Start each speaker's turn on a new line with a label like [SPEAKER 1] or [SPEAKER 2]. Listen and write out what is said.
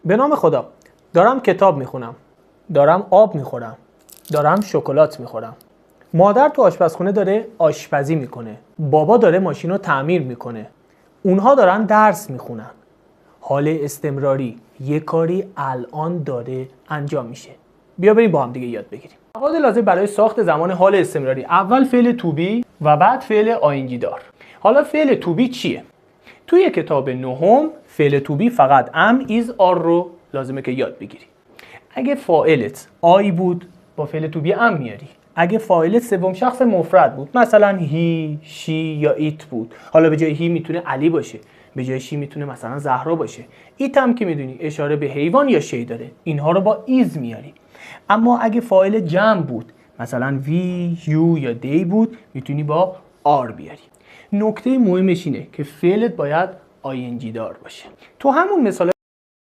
[SPEAKER 1] به نام خدا. دارم کتاب میخونم. دارم آب میخورم. دارم شکلات میخورم. مادر تو آشپزخونه داره آشپزی میکنه. بابا داره ماشین رو تعمیر میکنه. اونها دارن درس میخونن. حال استمراری یه کاری الان داره انجام میشه. بیا بریم با هم دیگه یاد بگیریم. مواد لازم برای ساخت زمان حال استمراری: اول فعل تو بی و بعد فعل آینگی دار. حالا فعل تو بی چیه؟ توی کتاب نهم فعل تو بی فقط ام، ایز، آر رو لازمه که یاد بگیری. اگه فاعلت آی بود با فعل تو بی ام میاری. اگه فاعلت سوم شخص مفرد بود، مثلا هی، شی یا ایت بود، حالا به جای هی میتونه علی باشه، به جای شی میتونه مثلا زهرا باشه. ایت هم که میدونی اشاره به حیوان یا شی داره، اینها رو با ایز میاری. اما اگه فاعل جمع بود، مثلا وی، یو یا دی بود، میتونی با آر بیاری. نکته مهمش اینه که فعلت باید آینجی دار باشه. تو همون مثال